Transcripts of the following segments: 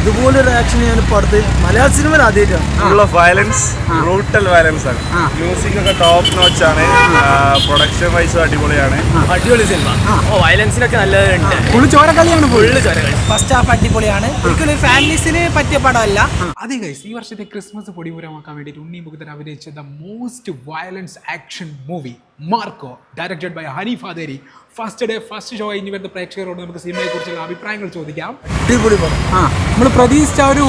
ഇതുപോലൊരു ആക്ഷൻ ഞാൻ ഇപ്പോൾ അടുത്ത് മലയാള സിനിമയിൽ ആദ്യമായിട്ടാണ്. Full of violence, brutal violence ആണ്. മ്യൂസിക് ഒക്കെ ടോപ്പ് നോച്ച് ആണ്. പ്രൊഡക്ഷൻ വൈസും അടിപൊളിയാണ്. അടിപൊളി സിനിമ. വയലൻസിനൊക്കെ നല്ലതുണ്ട്. ഫുള്ള് ചോരക്കളിയാണ്. ഫുള്ള് ചോരകളി. ഫസ്റ്റ് ഹാഫ് അടിപൊളിയാണ്. ഒരിക്കലും ഫാമിലീസിന് പറ്റിയ പടമല്ല. അതെ ഗൈസ്, ഈ വർഷത്തെ ക്രിസ്മസ് പൊടിപൂരമാക്കാൻ വേണ്ടിയിട്ട് ഉണ്ണി മുകുന്ദൻ അഭിനയിച്ച the most violence action movie Marco, directed by Haneef Adeni. First day first show ഇനി വരുന്ന പ്രേക്ഷകരോട് നമുക്ക് സിനിമയെ കുറിച്ചുള്ള അഭിപ്രായങ്ങൾ ചോദിക്കാം. അടിപൊളി പടം. നമ്മൾ പ്രതീക്ഷിച്ച ഒരു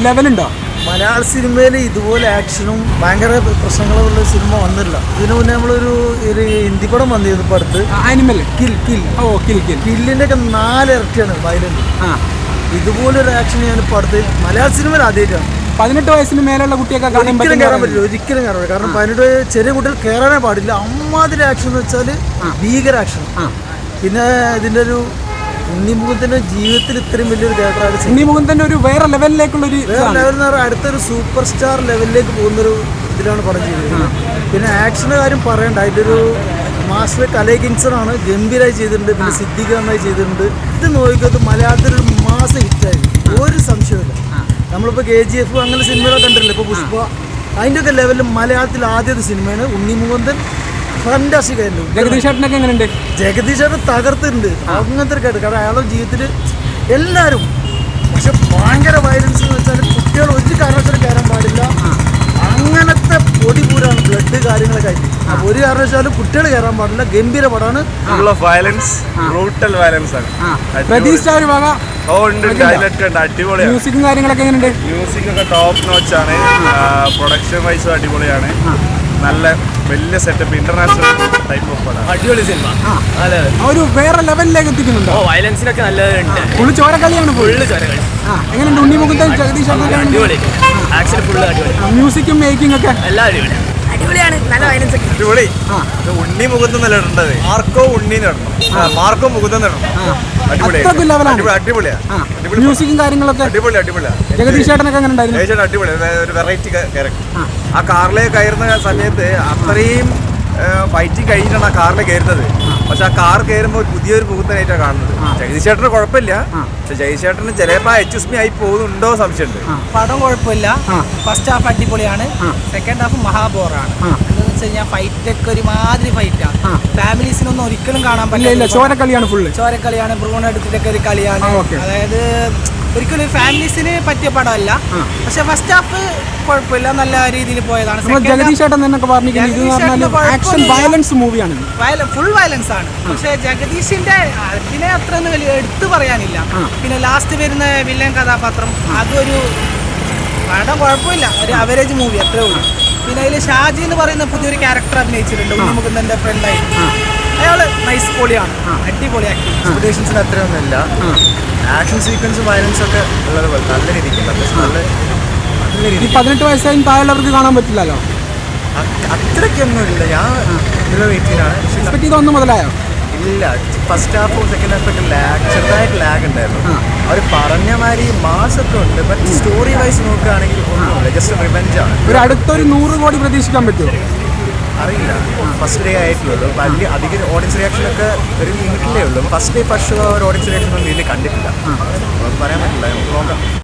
ലെവലുണ്ടോ? മലയാള സിനിമയിൽ ഇതുപോലെ ആക്ഷനും ഭയങ്കര പ്രശ്നങ്ങളുള്ള സിനിമ വന്നില്ല. ഇതിനു മുന്നേ നമ്മളൊരു ഹിന്ദി പടം വന്നിരുന്നു ഇപ്പോൾ അടുത്ത്, ആനിമൽ കിൽ കിൽ. കില്ലിൻ്റെ ഒക്കെ 4 ഇരട്ടിയാണ് വയലന്റ്. ഇതുപോലൊരു ആക്ഷൻ ഞാൻ ഇപ്പോൾ അടുത്ത് മലയാള സിനിമയിൽ ആദ്യമായിട്ടാണ്. 18 വയസ്സിന് മേലുള്ള കുട്ടിയൊക്കെ ഒരിക്കലും കയറാൻ പറ്റില്ല, ഒരിക്കലും കയറാൻ പറ്റില്ല. കാരണം 18 ചെറിയ കുട്ടികൾ കയറാനേ പാടില്ല. അമ്മാതിരി ആക്ഷൻ എന്ന് വെച്ചാൽ ഭീകര ആക്ഷൻ. പിന്നെ ഇതിൻ്റെ ഒരു ഉണ്ണി മുകുന്ദൻ്റെ ജീവിതത്തിൽ ഇത്രയും വലിയൊരു ക്യാരക്ടറാണ്. ഉണ്ണി മുകുന്ദൻ്റെ ഒരു വേറെ ലെവലിലേക്കുള്ളൊരു ലെവൽ എന്ന് പറഞ്ഞാൽ അടുത്തൊരു സൂപ്പർ സ്റ്റാർ ലെവലിലേക്ക് പോകുന്നൊരു ഇതിലാണ് പടം ചെയ്തിരിക്കുന്നത്. പിന്നെ ആക്ഷൻ്റെ കാര്യം പറയണ്ട, അതിൻ്റെ ഒരു മാസ്റ്റർ കലൈ കിങ്സണാണ് ഗംഭീരമായി ചെയ്തിട്ടുണ്ട്. പിന്നെ സിദ്ദിഖ് നന്നായി ചെയ്തിട്ടുണ്ട്. ഇത് നോക്കിയത് മലയാളത്തിലൊരു മാസം ഹിറ്റായി, ഒരു സംശയമില്ല. നമ്മളിപ്പോൾ KGF അങ്ങനെ സിനിമകളൊക്കെ കണ്ടിട്ടില്ല. ഇപ്പോൾ പുഷ്പ, അതിൻ്റെയൊക്കെ ലെവലിൽ മലയാളത്തിൽ ആദ്യത്തെ സിനിമയാണ് ഉണ്ണി മുകുന്ദൻ. ഫാന്റാസ്റ്റിക് ആയിരുന്നു. ജഗദീഷ് ചേട്ടനൊക്കെ എങ്ങനെയുണ്ട്? ജഗദീഷ് ചേട്ടൻ തകർത്തിട്ടുണ്ട്. അങ്ങനത്തെ ഒരു കാര്യം, കാരണം അയാളുടെ ജീവിതത്തിൽ എല്ലാവരും. പക്ഷെ ഭയങ്കര വയലൻസ് എന്ന് വെച്ചാൽ കുട്ടികൾ ഒരു കാരണവശാലും കയറാൻ പാടില്ല. അങ്ങനത്തെ പൊടിപൂരാണ്, ബ്ലഡ് കാര്യങ്ങളൊക്കെ ആയിട്ട്. അപ്പോൾ ഒരു കാരണവശാലും കുട്ടികൾ കയറാൻ പാടില്ല. ഗംഭീര പടമാണ്. Full of violence, brutal violence ആണ്. പ്രതീക്ഷിച്ച ഒരു വക അടിപൊളിയാണ്. മ്യൂസിക്കും കാര്യങ്ങളൊക്കെ എങ്ങനെയുണ്ട്? മ്യൂസിക് ഒക്കെ ടോപ്പ് നോച്ച് ആണ്. പ്രൊഡക്ഷൻ വൈസും അടിപൊളിയാണ്. നല്ല വലിയ സെറ്റപ്പ്, ഇന്റർനാഷണൽ ടൈപ്പ് ഓഫ് പടം. അടിപൊളി സിനിമ. ഒരു വേറെ ലെവലിലേക്ക് എത്തിക്കുന്നുണ്ടോ? വയലൻസിനൊക്കെ നല്ലതുണ്ട്. ഫുള്ള് ചോരക്കളിയാണ്. ഫുള്ള് ചോരകളി. എങ്ങനെയുണ്ട് ഉണ്ണി മുകുന്ദൻ, ജഗദീഷ് അടിപൊളി. ആക്ഷൻ ഫുള്ള് അടിപൊളി. മ്യൂസിക്കും മേക്കിംഗ് ഒക്കെ എല്ലാം അടിപൊളി. അടിപൊളിയാണ്. നല്ല വയലൻസ് ഒക്കെ അടിപൊളി. ഉണ്ണി മുകുന്ദൻ നല്ല ഇടേണ്ടത്. മാർക്കോ ഉണ്ണി നടണം, മാർക്കോ മുകുന്ദൻ നടണം. അത്രക്കും ലെവലാണ്. അടിപൊളിയാ. മ്യൂസിക്കും കാര്യങ്ങളൊക്കെ അടിപൊളിയാ. ജഗദീഷ് ചേട്ടനൊക്കെ എങ്ങനെ ഉണ്ടായിരുന്നു? അടിപൊളി. ഒരു വെറൈറ്റി ക്യാരക്ടർ. ആ കാറിലേക്ക് കയറുന്ന സമയത്ത് അത്രയും ഫൈറ്റിങ് കഴിഞ്ഞിട്ടാണ് ആ കാറിൽ കയറുന്നത്. പക്ഷെ ആ കാർ കയറുമ്പോൾ പുതിയൊരു മുകുന്ദനായിട്ടാണ് കാണുന്നത്. ജഗദീഷ് ചേട്ടന് കുഴപ്പമില്ല, പക്ഷെ ജഗദീഷ് ചേട്ടന് ചിലപ്പോൾ HSP ആയി പോകുന്നുണ്ടോ സംശയമുണ്ട്. പടം കുഴപ്പമില്ല. ഫസ്റ്റ് ഹാഫ് അടിപൊളിയാണ്. സെക്കൻഡ് ഹാഫ് മഹാബോറാണ്. എന്താണെന്ന് വെച്ച് കഴിഞ്ഞാൽ ഫൈറ്റൊക്കെ ഒരുമാതിരി ഫൈറ്റാണ്. ഫാമിലീസിനൊന്നും ഒരിക്കലും കാണാൻ പറ്റില്ല. ചോരക്കളിയാണ്. ഫുള്ള് ചോരക്കളിയാണ്. ഭ്രൂൺ എടുത്തിട്ടൊക്കെ ഒരു കളിയാണ്. അതായത് ഒരിക്കലും ഫാമിലീസിന് പറ്റിയ പടമല്ല. പക്ഷെ ഫസ്റ്റ് ഹാഫ് കുഴപ്പമില്ല, നല്ല രീതിയിൽ പോയതാണ്. ജഗദീഷ് ചേട്ടൻ എന്നൊക്കെ പറഞ്ഞിരിക്കുന്നത് ആക്ഷൻ വയലൻസ് മൂവിയാണ്. ഫുൾ വയലൻസ് ആണ്. പക്ഷെ ജഗദീഷിന്റെ അതിനെ അത്ര വലിയ എടുത്തു പറയാനില്ല. പിന്നെ ലാസ്റ്റ് വരുന്ന വില്ലൻ കഥാപാത്രം അതൊരു പടം കുഴപ്പമില്ല, ഒരു അവറേജ് മൂവി അത്രേ ഉള്ളൂ. പിന്നെ അതിൽ ഷാജി എന്ന് പറയുന്ന പുതിയൊരു ക്യാരക്ടർ അഭിനയിച്ചിട്ടുണ്ട്, ഉണ്ണി മുകുന്ദന്റെ ഫ്രണ്ടായിട്ട്. അയാള് നൈസ് പൊളിയാണ്, അടിപൊളി ആക്ടിങ്. എക്സ്പെക്ടേഷൻസിന് അത്രയൊന്നുമില്ല. ആക്ഷൻ സീക്വൻസ് വയലൻസ് ഒക്കെ ഉള്ളത് പോലെ നല്ല രീതിക്ക് നല്ല 18 വയസ്സായും താഴെയുള്ളവർക്ക് കാണാൻ പറ്റില്ലല്ലോ. അത്രയ്ക്കൊന്നും ഇല്ല. ഞാൻ വെയിറ്റിലാണ്. എക്സ്പെക്ട് ചെയ്ത 1 മുതലായോ? ഇല്ല, ഫസ്റ്റ് ഹാഫും സെക്കൻഡ് ഹാഫൊക്കെ ചെറുതായിട്ട് ലാഗ് ഉണ്ടായിരുന്നു. അവർ പറഞ്ഞ മാതിരി മാസൊക്കെ ഉണ്ട്, ബട്ട് സ്റ്റോറി വൈസ് നോക്കുകയാണെങ്കിൽ ഒന്നുമില്ല, ജസ്റ്റ് റിവെഞ്ച് ആണ്. ഒരു അടുത്തൊരു 100 കോടി പ്രതീക്ഷിക്കാൻ പറ്റുമോ? അറിയില്ല, ഫസ്റ്റ് ഡേ ആയിട്ടുള്ളൂ. വലിയ അധികം ഓഡിയൻസ് റിയാക്ഷൻ ഒക്കെ ഒരു ലിമിറ്റിലേ ഉള്ളൂ. ഫസ്റ്റ് ഡേ ഫസ്റ്റ് ഷോ ഒരു ഓഡിയൻസ് റിയാക്ഷൻ ഒന്നും വലിയ കണ്ടിട്ടില്ല. പറയാൻ പറ്റില്ല, നമുക്ക് നോക്കാം.